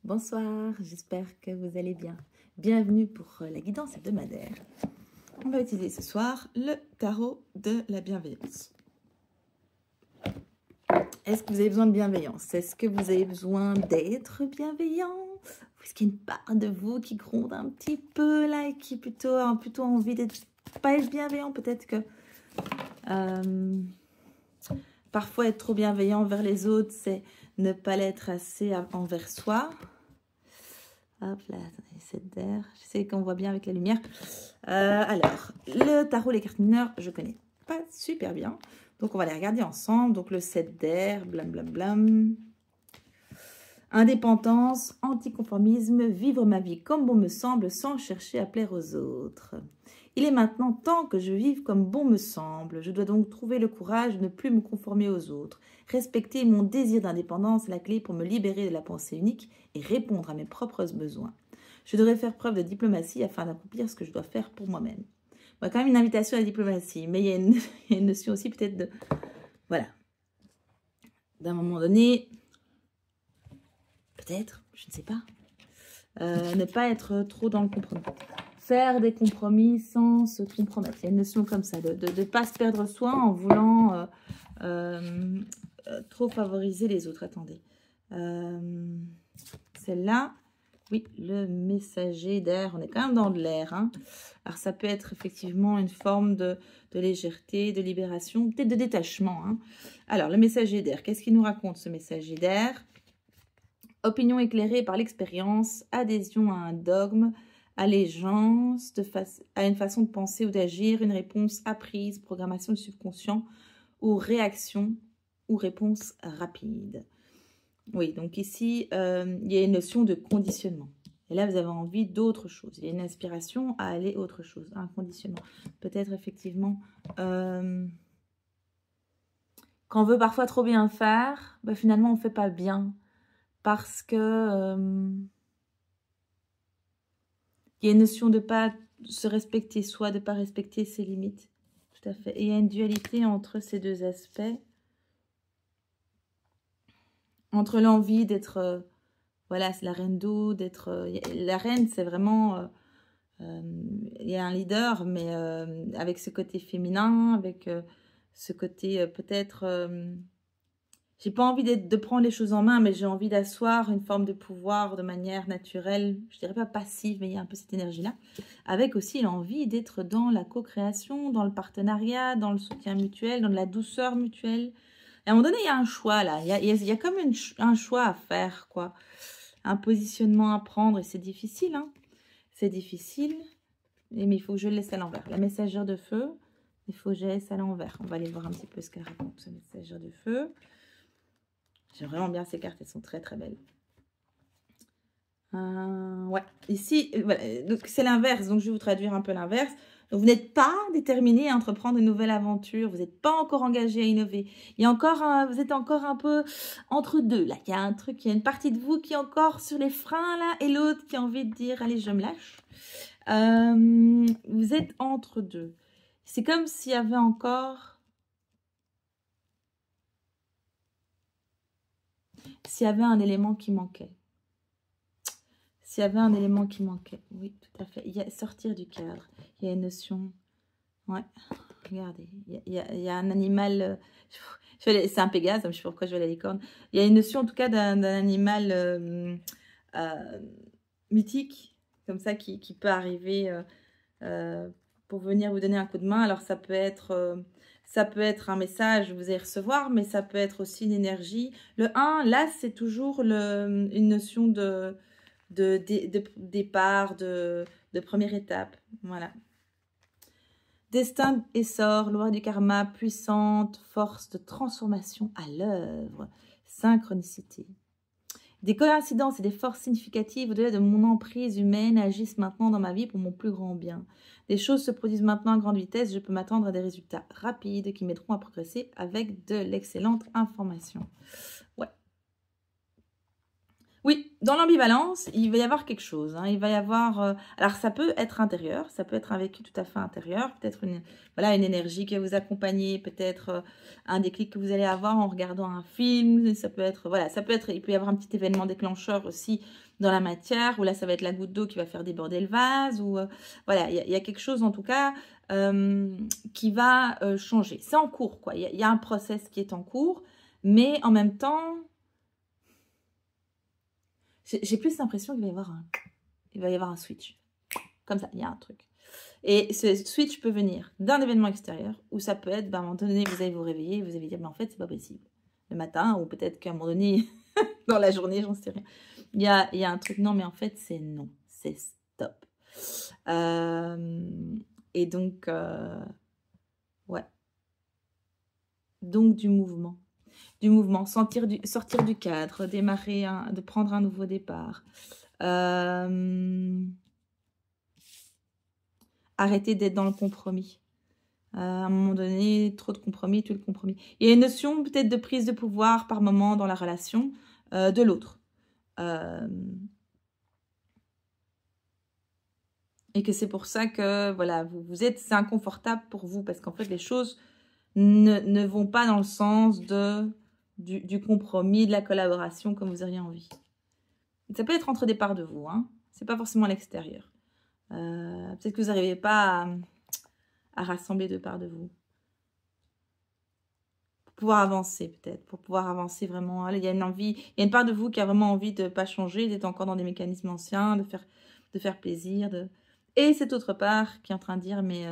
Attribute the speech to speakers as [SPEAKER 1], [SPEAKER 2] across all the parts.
[SPEAKER 1] Bonsoir, j'espère que vous allez bien. Bienvenue pour la guidance hebdomadaire. On va utiliser ce soir le tarot de la bienveillance. Est-ce que vous avez besoin de bienveillance? Est-ce que vous avez besoin d'être bienveillant? Ou est-ce qu'il y a une part de vous qui gronde un petit peu là et qui a plutôt envie d'être pas être bienveillant? Peut-être que parfois être trop bienveillant envers les autres, c'est ne pas l'être assez envers soi. Hop là, attendez, c'est d'air. Je sais qu'on voit bien avec la lumière. Alors, le tarot, les cartes mineures, je connais pas super bien. Donc, on va les regarder ensemble. Donc, le 7 d'air, blam. Indépendance, anticonformisme, vivre ma vie comme bon me semble sans chercher à plaire aux autres. Il est maintenant temps que je vive comme bon me semble. Je dois donc trouver le courage de ne plus me conformer aux autres. Respecter mon désir d'indépendance est la clé pour me libérer de la pensée unique et répondre à mes propres besoins. Je devrais faire preuve de diplomatie afin d'accomplir ce que je dois faire pour moi-même. Bon, quand même une invitation à la diplomatie, mais il y a une notion aussi peut-être de... Voilà. D'un moment donné, peut-être, je ne sais pas, ne pas être trop dans le compromis. Faire des compromis sans se compromettre. Il y a une notion comme ça, de ne pas se perdre soi en voulant trop favoriser les autres. Attendez. Celle-là, oui, le messager d'air. On est quand même dans de l'air. Hein. Alors, ça peut être effectivement une forme de légèreté, de libération, peut-être de détachement. Hein. Alors, le messager d'air, qu'est-ce qu'il nous raconte, ce messager d'air? Opinion éclairée par l'expérience, adhésion à un dogme, allégeance à une façon de penser ou d'agir, une réponse apprise, programmation du subconscient ou réaction ou réponse rapide. Oui, donc ici, il y a une notion de conditionnement. Et là, vous avez envie d'autre chose. Il y a une inspiration à aller autre chose, un conditionnement. Peut-être effectivement, quand on veut parfois trop bien faire, bah, finalement, on ne fait pas bien. Parce que il y a une notion de ne pas se respecter soi, de ne pas respecter ses limites. Tout à fait. Et il y a une dualité entre ces deux aspects. Entre l'envie d'être... voilà, c'est la reine d'eau, d'être... la reine, c'est vraiment... il y a un leader, mais avec ce côté féminin, avec ce côté peut-être... j'ai pas envie de prendre les choses en main, mais j'ai envie d'asseoir une forme de pouvoir de manière naturelle. Je dirais pas passive, mais il y a un peu cette énergie-là. Avec aussi l'envie d'être dans la co-création, dans le partenariat, dans le soutien mutuel, dans la douceur mutuelle. Et à un moment donné, il y a un choix là. Il y a comme un choix à faire, quoi. Un positionnement à prendre. Et c'est difficile, hein. C'est difficile. Mais il faut que je le laisse à l'envers. La messagère de feu, il faut que je laisse à l'envers. On va aller voir un petit peu ce qu'elle raconte, ce messagère de feu. J'aime vraiment bien ces cartes, elles sont très très belles. Ouais, ici, voilà, c'est l'inverse, donc je vais vous traduire un peu l'inverse. Donc vous n'êtes pas déterminé à entreprendre une nouvelle aventure, vous n'êtes pas encore engagé à innover. Il y a encore vous êtes encore un peu entre deux, là. Il y a un truc, il y a une partie de vous qui est encore sur les freins, là, et l'autre qui a envie de dire, allez, je me lâche. Vous êtes entre deux. C'est comme s'il y avait encore... S'il y avait un élément qui manquait. S'il y avait un élément qui manquait. Oui, tout à fait. Il y a sortir du cadre. Il y a une notion... Ouais, regardez. Il y a un animal... c'est un pégase, je ne sais pas pourquoi je vais la licorne. Il y a une notion en tout cas d'un animal mythique, comme ça, qui peut arriver pour venir vous donner un coup de main. Alors ça peut être un message que vous allez recevoir, mais ça peut être aussi une énergie. Le 1, là, c'est toujours une notion de départ, de première étape. Voilà. Destin, essor, loi du karma, puissante, force de transformation à l'œuvre, synchronicité. Des coïncidences et des forces significatives au-delà de mon emprise humaine agissent maintenant dans ma vie pour mon plus grand bien. Des choses se produisent maintenant à grande vitesse, je peux m'attendre à des résultats rapides qui m'aideront à progresser avec de l'excellente information. Ouais. Oui, dans l'ambivalence, il va y avoir quelque chose. Hein. Il va y avoir... alors, ça peut être intérieur, ça peut être un vécu tout à fait intérieur, peut-être voilà, une énergie qui va vous accompagner, peut-être un déclic que vous allez avoir en regardant un film. Ça peut être... Voilà, ça peut être... Il peut y avoir un petit événement déclencheur aussi dans la matière, où là, ça va être la goutte d'eau qui va faire déborder le vase. Ou voilà, il y a quelque chose, en tout cas, qui va changer. C'est en cours, quoi. Il y a un process qui est en cours, mais en même temps... J'ai plus l'impression qu'il va y avoir un switch. Comme ça, il y a un truc. Et ce switch peut venir d'un événement extérieur, ou ça peut être, à un moment donné, vous allez vous réveiller et vous allez dire, mais en fait, c'est pas possible. Le matin, ou peut-être qu'à un moment donné, dans la journée, j'en sais rien. Il y a un truc, non, mais en fait, c'est non. C'est stop. Et donc, ouais. Donc, du mouvement. Sortir du cadre, démarrer, de prendre un nouveau départ. Arrêter d'être dans le compromis. À un moment donné, trop de compromis, tout le compromis. Il y a une notion peut-être de prise de pouvoir par moment dans la relation de l'autre. Et que c'est pour ça que voilà, c'est inconfortable pour vous parce qu'en fait, les choses ne vont pas dans le sens du compromis, de la collaboration comme vous auriez envie. Ça peut être entre des parts de vous, hein. C'est pas forcément à l'extérieur. Peut-être que vous n'arrivez pas à rassembler deux parts de vous. Pour pouvoir avancer, peut-être. Pour pouvoir avancer vraiment. Il y a une envie, il y a une part de vous qui a vraiment envie de ne pas changer, d'être encore dans des mécanismes anciens, de faire plaisir. Et cette autre part qui est en train de dire, mais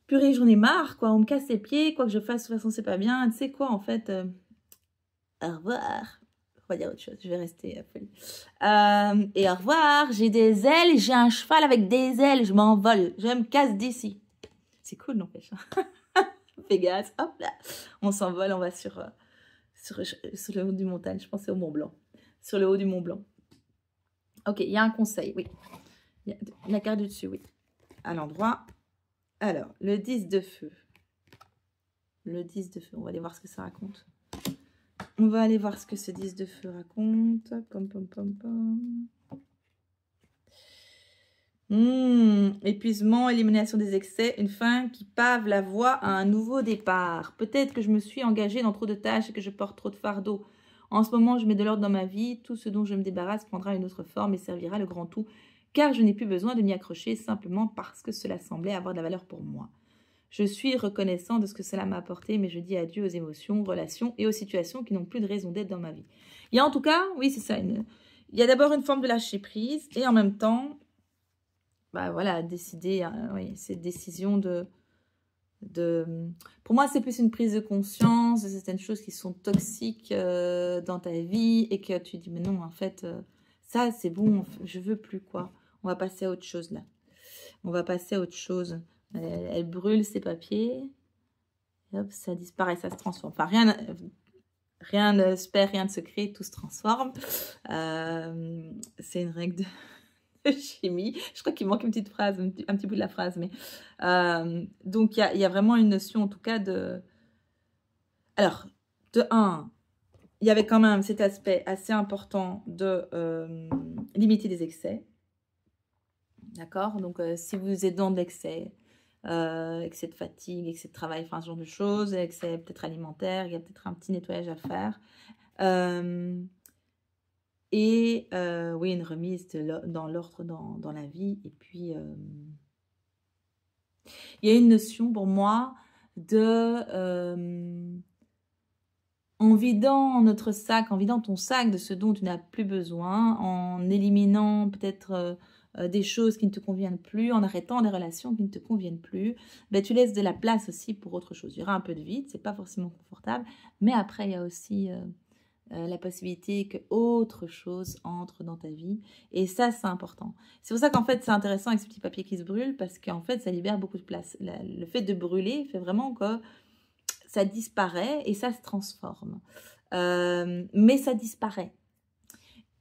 [SPEAKER 1] purée, j'en ai marre, quoi. On me casse les pieds, quoi que je fasse, de toute façon, c'est pas bien. Tu sais quoi, en fait, au revoir. On va dire autre chose, je vais rester folie. Et au revoir, j'ai des ailes, j'ai un cheval avec des ailes, je m'envole, je me casse d'ici. C'est cool, n'empêche. Fais gaz, hop là, on s'envole, on va sur le haut du montagne, je pense que c'est au Mont Blanc. Sur le haut du Mont Blanc. Ok, il y a un conseil, oui. Il y a la carte du dessus, oui. À l'endroit. Alors, le 10 de feu. Le 10 de feu, on va aller voir ce que ça raconte. On va aller voir ce que ce 10 de feu raconte. Épuisement, élimination des excès, une fin qui pave la voie à un nouveau départ. Peut-être que je me suis engagée dans trop de tâches et que je porte trop de fardeaux. En ce moment, je mets de l'ordre dans ma vie. Tout ce dont je me débarrasse prendra une autre forme et servira le grand tout, car je n'ai plus besoin de m'y accrocher simplement parce que cela semblait avoir de la valeur pour moi. Je suis reconnaissant de ce que cela m'a apporté, mais je dis adieu aux émotions, relations et aux situations qui n'ont plus de raison d'être dans ma vie. Il y a en tout cas, oui, c'est ça, il y a d'abord une forme de lâcher prise et en même temps, bah voilà, décider, oui, cette décision pour moi, c'est plus une prise de conscience de certaines choses qui sont toxiques dans ta vie et que tu dis, mais non, en fait, ça, c'est bon, je veux plus, quoi. On va passer à autre chose, là. On va passer à autre chose. Elle brûle ses papiers. Et hop, ça disparaît, ça se transforme. Enfin, rien ne se perd, rien ne se crée, tout se transforme. C'est une règle de chimie. Je crois qu'il manque une petite phrase, un petit bout de la phrase. Mais donc, il y a vraiment une notion, en tout cas, de... Alors, de 1, il y avait quand même cet aspect assez important de limiter les excès. D'accord? Donc, si vous êtes dans de l'excès, excès de fatigue, excès de travail, enfin ce genre de choses, excès peut-être alimentaire, il y a peut-être un petit nettoyage à faire. Oui, une remise dans l'ordre dans la vie. Et puis, il y a une notion pour moi de... en vidant notre sac, en vidant ton sac de ce dont tu n'as plus besoin, en éliminant peut-être... des choses qui ne te conviennent plus, en arrêtant des relations qui ne te conviennent plus, ben, tu laisses de la place aussi pour autre chose. Il y aura un peu de vide, c'est pas forcément confortable, mais après, il y a aussi la possibilité que autre chose entre dans ta vie. Et ça, c'est important. C'est pour ça qu'en fait, c'est intéressant avec ce petit papier qui se brûle, parce qu'en fait, ça libère beaucoup de place. Le fait de brûler fait vraiment que ça disparaît et ça se transforme. Mais ça disparaît.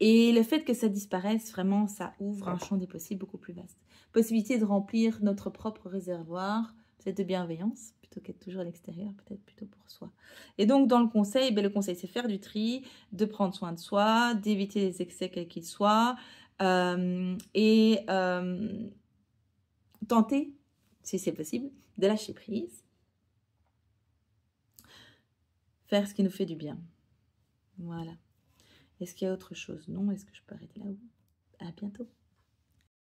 [SPEAKER 1] Et le fait que ça disparaisse, vraiment, ça ouvre un champ des possibles beaucoup plus vaste. Possibilité de remplir notre propre réservoir, peut-être de bienveillance, plutôt qu'être toujours à l'extérieur, peut-être plutôt pour soi. Et donc, dans le conseil, ben, le conseil, c'est faire du tri, de prendre soin de soi, d'éviter les excès quels qu'ils soient, et tenter, si c'est possible, de lâcher prise, faire ce qui nous fait du bien. Voilà. Est-ce qu'il y a autre chose? Non? Est-ce que je peux arrêter là? À bientôt.